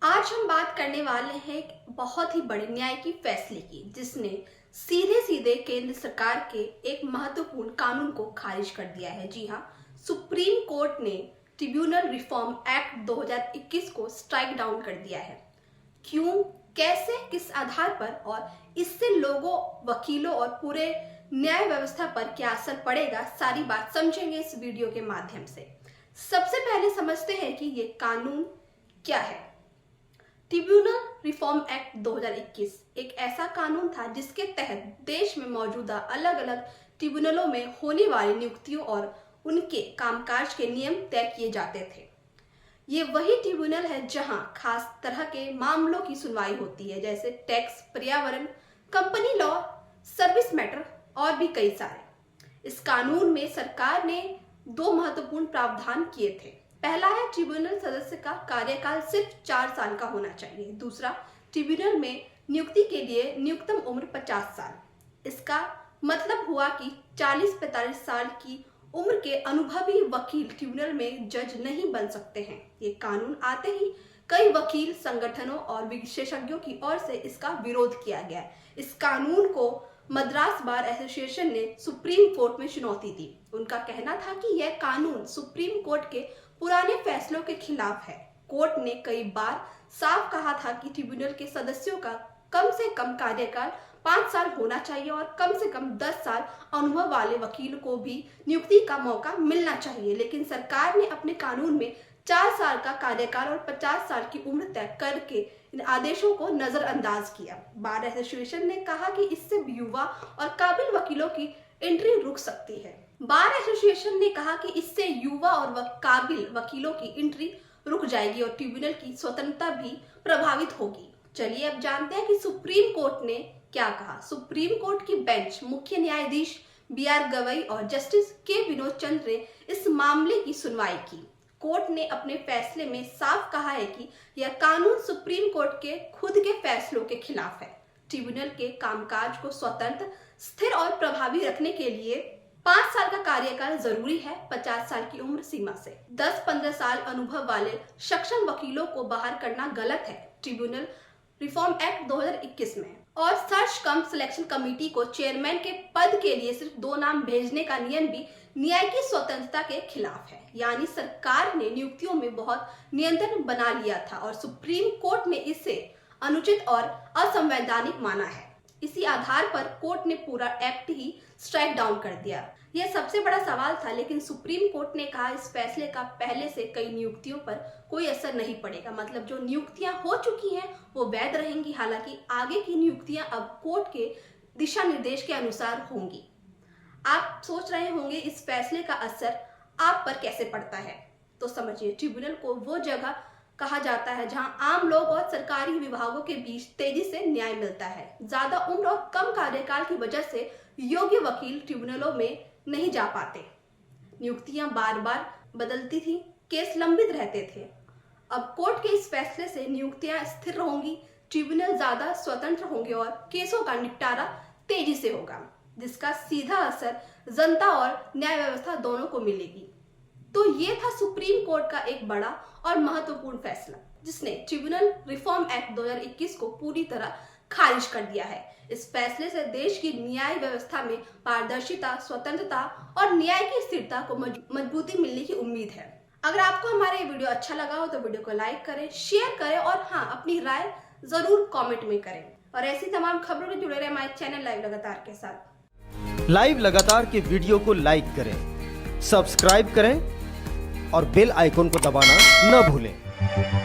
आज हम बात करने वाले हैं एक बहुत ही बड़े न्याय की फैसले की, जिसने सीधे सीधे केंद्र सरकार के एक महत्वपूर्ण कानून को खारिज कर दिया है। जी हाँ, सुप्रीम कोर्ट ने ट्रिब्यूनल रिफॉर्म एक्ट 2021 को स्ट्राइक डाउन कर दिया है। क्यों, कैसे, किस आधार पर और इससे लोगों, वकीलों और पूरे न्याय व्यवस्था पर क्या असर पड़ेगा, सारी बात समझेंगे इस वीडियो के माध्यम से। सबसे पहले समझते हैं कि ये कानून क्या है। ट्रिब्यूनल रिफॉर्म एक्ट 2021 एक ऐसा कानून था जिसके तहत देश में मौजूदा अलग अलग ट्रिब्यूनलों में होने वाली नियुक्तियों और उनके कामकाज के नियम तय किए जाते थे। ये वही ट्रिब्यूनल है जहां खास तरह के मामलों की सुनवाई होती है, जैसे टैक्स, पर्यावरण, कंपनी लॉ, सर्विस मैटर और भी कई सारे। इस कानून में सरकार ने दो महत्वपूर्ण प्रावधान किए थे। पहला है, ट्रिब्यूनल सदस्य का कार्यकाल सिर्फ 4 साल का होना चाहिए। दूसरा, ट्रिब्यूनल में नियुक्ति के लिए न्यूनतम उम्र 50 साल। इसका मतलब हुआ कि 40-45 साल की उम्र के अनुभवी वकील ट्रिब्यूनल में जज नहीं बन सकते हैं। ये कानून आते ही कई वकील संगठनों और विशेषज्ञों की ओर से इसका विरोध किया गया। इस कानून को मद्रास बार एसोसिएशन ने सुप्रीम कोर्ट में चुनौती दी। उनका कहना था कि यह कानून सुप्रीम कोर्ट के पुराने फैसलों के खिलाफ है। कोर्ट ने कई बार साफ कहा था कि ट्रिब्यूनल के सदस्यों का कम से कम कार्यकाल 5 साल होना चाहिए और कम से कम 10 साल अनुभव वाले वकील को भी नियुक्ति का मौका मिलना चाहिए। लेकिन सरकार ने अपने कानून में 4 साल का कार्यकाल और 50 साल की उम्र तय करके इन आदेशों को नजरअंदाज किया। बार एसोसिएशन ने कहा कि इससे युवा और काबिल वकीलों की एंट्री रुक सकती है। बार एसोसिएशन ने कहा कि इससे युवा और काबिल वकीलों की एंट्री रुक जाएगी और ट्रिब्यूनल की स्वतंत्रता भी प्रभावित होगी। चलिए अब जानते हैं कि सुप्रीम कोर्ट ने क्या कहा। सुप्रीम कोर्ट की बेंच मुख्य न्यायाधीश BR गवई और जस्टिस के विनोद चंद्र ने इस मामले की सुनवाई की। कोर्ट ने अपने फैसले में साफ कहा है कि यह कानून सुप्रीम कोर्ट के खुद के फैसलों के खिलाफ है। ट्रिब्यूनल के कामकाज को स्वतंत्र, स्थिर और प्रभावी रखने के लिए 5 साल का कार्यकाल जरूरी है। 50 साल की उम्र सीमा से 10-15 साल अनुभव वाले सक्षम वकीलों को बाहर करना गलत है। ट्रिब्यूनल रिफॉर्म एक्ट 2021 में और सर्च कम सिलेक्शन कमेटी को चेयरमैन के पद के लिए सिर्फ 2 नाम भेजने का नियम भी न्याय की स्वतंत्रता के खिलाफ है। यानी सरकार ने नियुक्तियों में बहुत नियंत्रण बना लिया था और सुप्रीम कोर्ट ने इसे अनुचित और असंवैधानिक माना है। इसी आधार पर कोर्ट ने पूरा एक्ट ही स्ट्राइक डाउन कर दिया। यह सबसे बड़ा सवाल था, लेकिन सुप्रीम कोर्ट ने कहा इस फैसले का पहले से कई नियुक्तियों पर कोई असर नहीं पड़ेगा। मतलब जो नियुक्तियां हो चुकी हैं वो वैध रहेंगी। हालांकि आगे की नियुक्तियां अब कोर्ट के दिशा निर्देश के अनुसार होंगी। आप सोच रहे होंगे इस फैसले का असर आप पर कैसे पड़ता है, तो समझिए। ट्रिब्यूनल को वो जगह कहा जाता है जहां आम लोग और सरकारी विभागों के बीच तेजी से न्याय मिलता है। ज्यादा उम्र और कम कार्यकाल की वजह से योग्य वकील ट्रिब्यूनलों में नहीं जा पाते। नियुक्तियां बार बार बदलती थी, केस लंबित रहते थे। अब कोर्ट के इस फैसले से नियुक्तियां स्थिर होंगी, ट्रिब्यूनल ज्यादा स्वतंत्र होंगे और केसों का निपटारा तेजी से होगा, जिसका सीधा असर जनता और न्याय व्यवस्था दोनों को मिलेगी। तो ये था सुप्रीम कोर्ट का एक बड़ा और महत्वपूर्ण फैसला, जिसने ट्रिब्यूनल रिफॉर्म एक्ट 2021 को पूरी तरह खारिज कर दिया है। इस फैसले से देश की न्याय व्यवस्था में पारदर्शिता, स्वतंत्रता और न्याय की स्थिरता को मजबूती मिलने की उम्मीद है। अगर आपको हमारा ये वीडियो अच्छा लगा हो तो वीडियो को लाइक करें, शेयर करें और हाँ, अपनी राय जरूर कमेंट में करें। और ऐसी तमाम खबरों के जुड़े रहे हमारे चैनल लाइव लगातार के साथ। लाइव लगातार के वीडियो को लाइक करें, सब्सक्राइब करें और बेल आइकन को दबाना न भूलें।